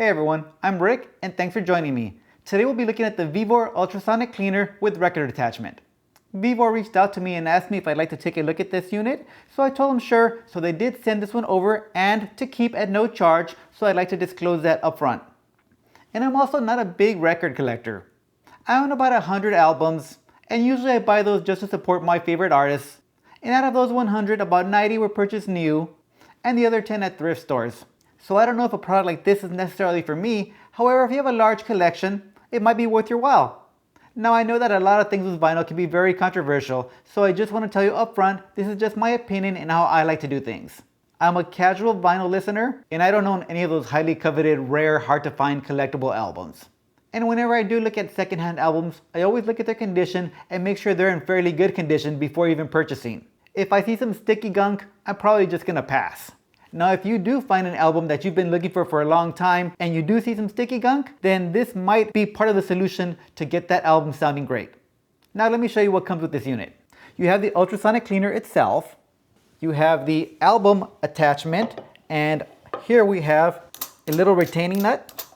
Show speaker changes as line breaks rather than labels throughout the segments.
Hey everyone, I'm Rick and thanks for joining me. Today we'll be looking at the Vevor Ultrasonic Cleaner with record attachment. Vevor reached out to me and asked me if I'd like to take a look at this unit, so I told them sure, so they did send this one over and to keep at no charge, so I'd like to disclose that up front. And I'm also not a big record collector. I own about 100 albums, and usually I buy those just to support my favorite artists, and out of those 100, about 90 were purchased new, and the other 10 at thrift stores. So I don't know if a product like this is necessarily for me. However, if you have a large collection, it might be worth your while. Now I know that a lot of things with vinyl can be very controversial, so I just want to tell you up front, this is just my opinion and how I like to do things. I'm a casual vinyl listener, and I don't own any of those highly coveted, rare, hard to find collectible albums. And whenever I do look at secondhand albums, I always look at their condition and make sure they're in fairly good condition before even purchasing. If I see some sticky gunk, I'm probably just gonna pass. Now if you do find an album that you've been looking for a long time and you do see some sticky gunk, then this might be part of the solution to get that album sounding great. Now let me show you what comes with this unit. You have the ultrasonic cleaner itself, you have the album attachment, and here we have a little retaining nut,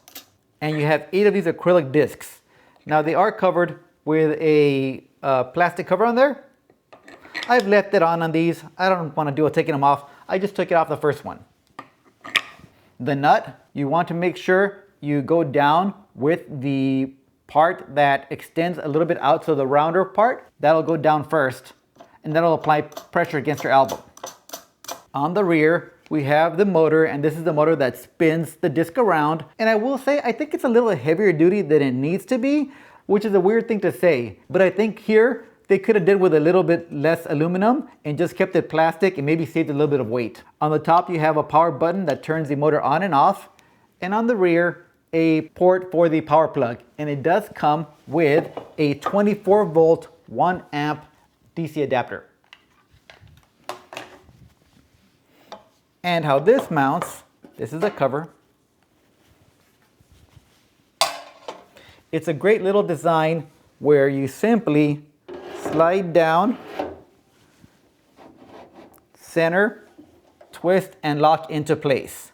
and you have 8 of these acrylic discs. Now they are covered with a plastic cover on there. I've left it on these. I don't want to do it taking them off. I just took it off the first one. The nut, you want to make sure you go down with the part that extends a little bit out, so the rounder part, that'll go down first, and that'll apply pressure against your album. On the rear, we have the motor, and this is the motor that spins the disc around. And I will say, I think it's a little heavier duty than it needs to be, which is a weird thing to say, but I think here, they could have did with a little bit less aluminum and just kept it plastic and maybe saved a little bit of weight. On the top you have a power button that turns the motor on and off, and on the rear a port for the power plug, and it does come with a 24 volt 1 amp DC adapter. And how this mounts, this is a cover. It's a great little design where you simply slide down, center, twist, and lock into place.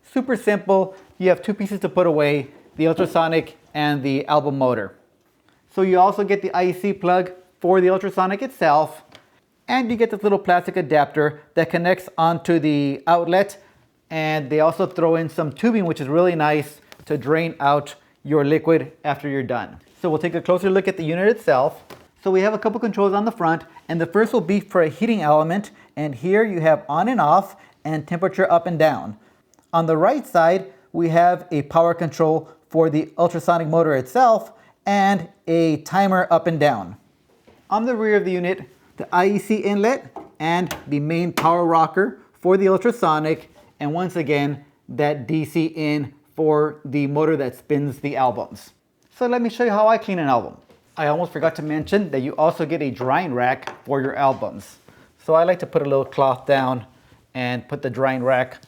Super simple. You have 2 pieces to put away, the ultrasonic and the album motor. So you also get the IEC plug for the ultrasonic itself, and you get this little plastic adapter that connects onto the outlet, and they also throw in some tubing, which is really nice to drain out your liquid after you're done. So we'll take a closer look at the unit itself. So we have a couple controls on the front, and the first will be for a heating element, and here you have on and off and temperature up and down. On the right side, we have a power control for the ultrasonic motor itself and a timer up and down. On the rear of the unit, the IEC inlet and the main power rocker for the ultrasonic, and once again, that DC in for the motor that spins the albums. So let me show you how I clean an album. I almost forgot to mention that you also get a drying rack for your albums. So I like to put a little cloth down and put the drying rack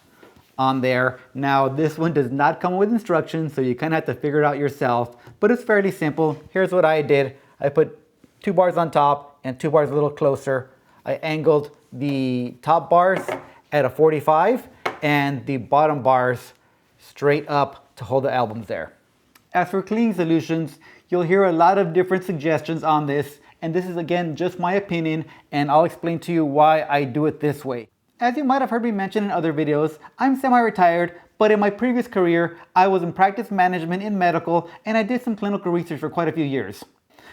on there. Now this one does not come with instructions, so you kind of have to figure it out yourself, but it's fairly simple. Here's what I did. I put 2 bars on top and 2 bars a little closer. I angled the top bars at a 45 and the bottom bars straight up to hold the albums there. As for cleaning solutions, you'll hear a lot of different suggestions on this, and this is again just my opinion, and I'll explain to you why I do it this way. As you might have heard me mention in other videos, I'm semi-retired, but in my previous career, I was in practice management in medical, and I did some clinical research for quite a few years.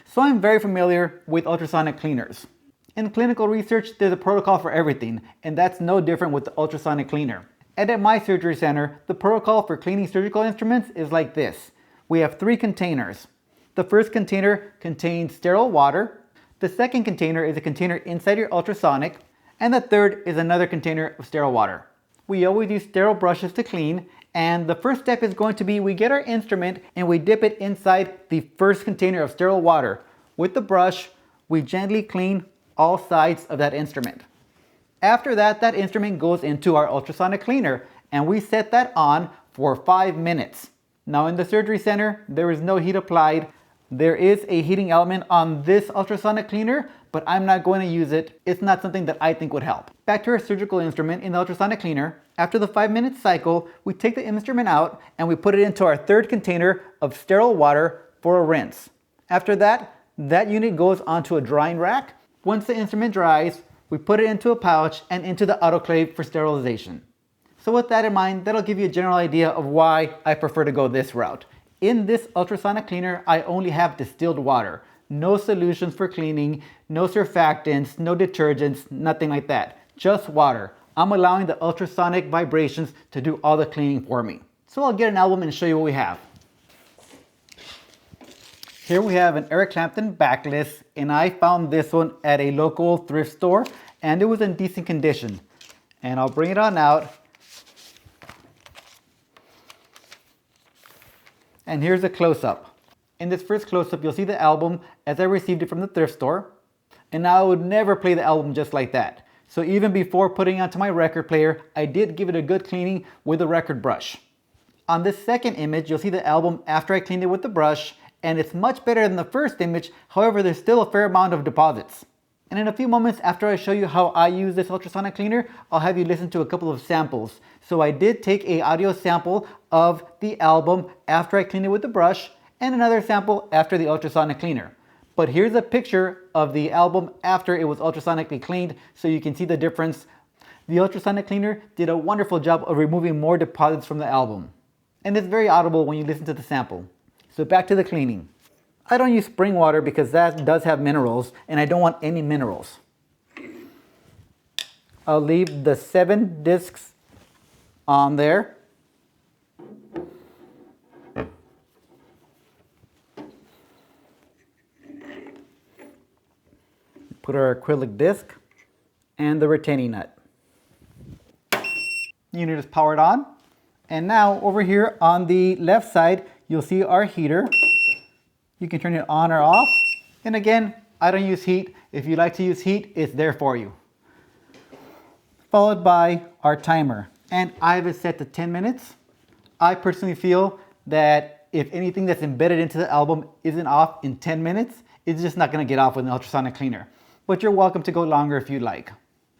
So I'm very familiar with ultrasonic cleaners. In clinical research, there's a protocol for everything, and that's no different with the ultrasonic cleaner. And at my surgery center, the protocol for cleaning surgical instruments is like this. We have 3 containers. The first container contains sterile water, the second container is a container inside your ultrasonic, and the third is another container of sterile water. We always use sterile brushes to clean, and the first step is going to be we get our instrument and we dip it inside the first container of sterile water. With the brush, we gently clean all sides of that instrument. After that, that instrument goes into our ultrasonic cleaner, and we set that on for 5 minutes. Now in the surgery center, there is no heat applied. There is a heating element on this ultrasonic cleaner, but I'm not going to use it. It's not something that I think would help. Back to our surgical instrument in the ultrasonic cleaner. After the 5-minute cycle, we take the instrument out and we put it into our third container of sterile water for a rinse. After that, that unit goes onto a drying rack. Once the instrument dries, we put it into a pouch and into the autoclave for sterilization. So with that in mind, that'll give you a general idea of why I prefer to go this route. In this ultrasonic cleaner, I only have distilled water. No solutions for cleaning, no surfactants, no detergents, nothing like that. Just water. I'm allowing the ultrasonic vibrations to do all the cleaning for me. So I'll get an album and show you what we have. Here we have an Eric Clapton backlist, and I found this one at a local thrift store, and it was in decent condition. And I'll bring it on out. And here's a close-up. In this first close-up, you'll see the album as I received it from the thrift store. And now I would never play the album just like that. So even before putting it onto my record player, I did give it a good cleaning with a record brush. On this second image, you'll see the album after I cleaned it with the brush, and it's much better than the first image. However, there's still a fair amount of deposits. And in a few moments after I show you how I use this ultrasonic cleaner, I'll have you listen to a couple of samples. So I did take an audio sample of the album after I cleaned it with the brush, and another sample after the ultrasonic cleaner. But here's a picture of the album after it was ultrasonically cleaned, so you can see the difference. The ultrasonic cleaner did a wonderful job of removing more deposits from the album. And it's very audible when you listen to the sample. So back to the cleaning. I don't use spring water because that does have minerals, and I don't want any minerals. I'll leave the 7 discs on there. Put our acrylic disc and the retaining nut. Unit is powered on. And now over here on the left side, you'll see our heater. You can turn it on or off. And again, I don't use heat. If you like to use heat, it's there for you. Followed by our timer. And I have it set to 10 minutes. I personally feel that if anything that's embedded into the album isn't off in 10 minutes, it's just not gonna get off with an ultrasonic cleaner. But you're welcome to go longer if you like.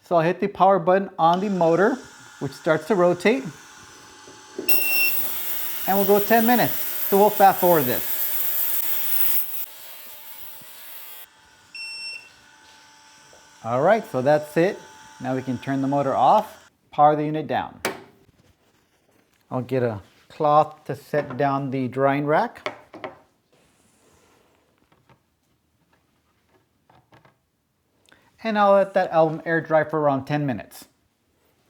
So I'll hit the power button on the motor, which starts to rotate. And we'll go 10 minutes. So we'll fast forward this. All right, so that's it. Now we can turn the motor off, power the unit down. I'll get a cloth to set down the drying rack. And I'll let that album air dry for around 10 minutes.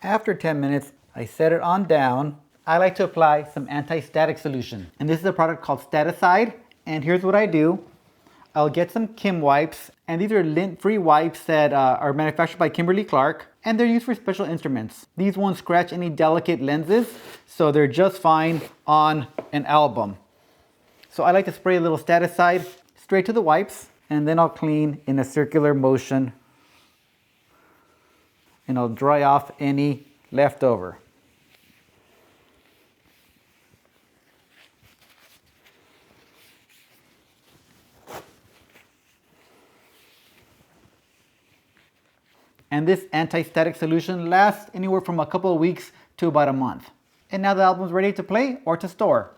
After 10 minutes, I set it on down. I like to apply some anti-static solution. And this is a product called Staticide. And here's what I do. I'll get some Kim wipes, and these are lint-free wipes that are manufactured by Kimberly-Clark, and they're used for special instruments. These won't scratch any delicate lenses, so they're just fine on an album. So I like to spray a little Staticide straight to the wipes, and then I'll clean in a circular motion, and I'll dry off any leftover. And this anti-static solution lasts anywhere from a couple of weeks to about a month. And now the album's ready to play or to store.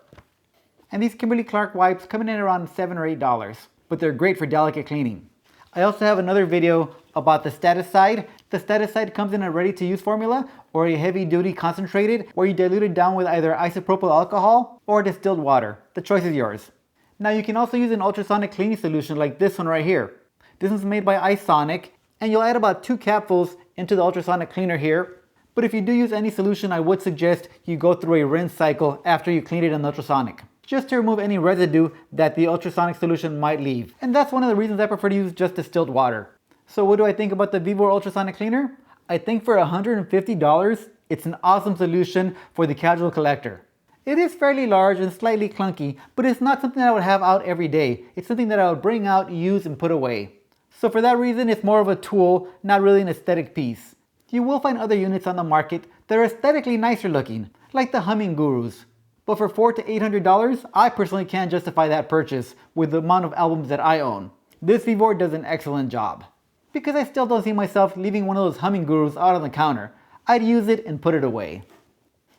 And these Kimberly-Clark wipes come in at around $7 or $8, but they're great for delicate cleaning. I also have another video about the Staticide. The Staticide comes in a ready-to-use formula or a heavy-duty concentrated where you dilute it down with either isopropyl alcohol or distilled water. The choice is yours. Now you can also use an ultrasonic cleaning solution like this one right here. This one's made by iSonic, and you'll add about 2 capfuls into the ultrasonic cleaner here. But if you do use any solution, I would suggest you go through a rinse cycle after you clean it in ultrasonic, just to remove any residue that the ultrasonic solution might leave. And that's one of the reasons I prefer to use just distilled water. So what do I think about the Vevor ultrasonic cleaner? I think for $150, it's an awesome solution for the casual collector. It is fairly large and slightly clunky, but it's not something I would have out every day. It's something that I would bring out, use, and put away. So for that reason, it's more of a tool, not really an aesthetic piece. You will find other units on the market that are aesthetically nicer looking, like the Humming Gurus. But for $400 to $800, I personally can't justify that purchase with the amount of albums that I own. This Vevor does an excellent job. because I still don't see myself leaving one of those humming gurus out on the counter. I'd use it and put it away.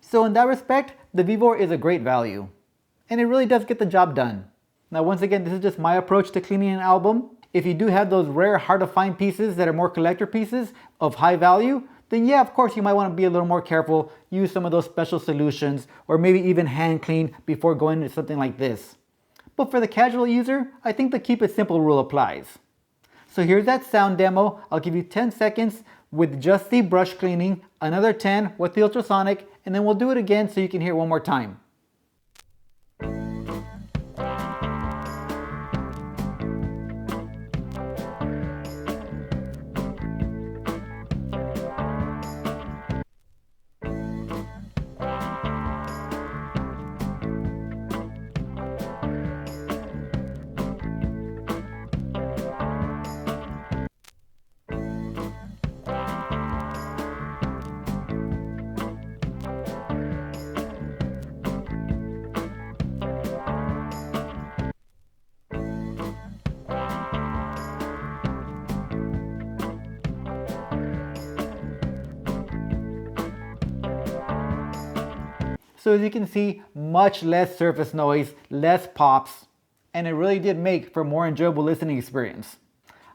So in that respect, the Vevor is a great value. And it really does get the job done. Now once again, this is just my approach to cleaning an album. If you do have those rare, hard to find pieces that are more collector pieces of high value, then yeah, of course you might want to be a little more careful, use some of those special solutions, or maybe even hand clean before going into something like this. But for the casual user, I think the keep it simple rule applies. So here's that sound demo. I'll give you 10 seconds with just the brush cleaning, another 10 with the ultrasonic, and then we'll do it again so you can hear it one more time. So as you can see, much less surface noise, less pops, and it really did make for a more enjoyable listening experience.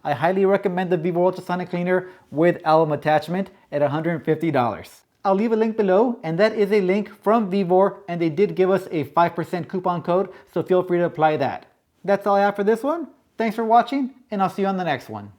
I highly recommend the Vevor Ultrasonic Cleaner with album attachment at $150. I'll leave a link below, and that is a link from Vevor, and they did give us a 5% coupon code, so feel free to apply that. That's all I have for this one. Thanks for watching, and I'll see you on the next one.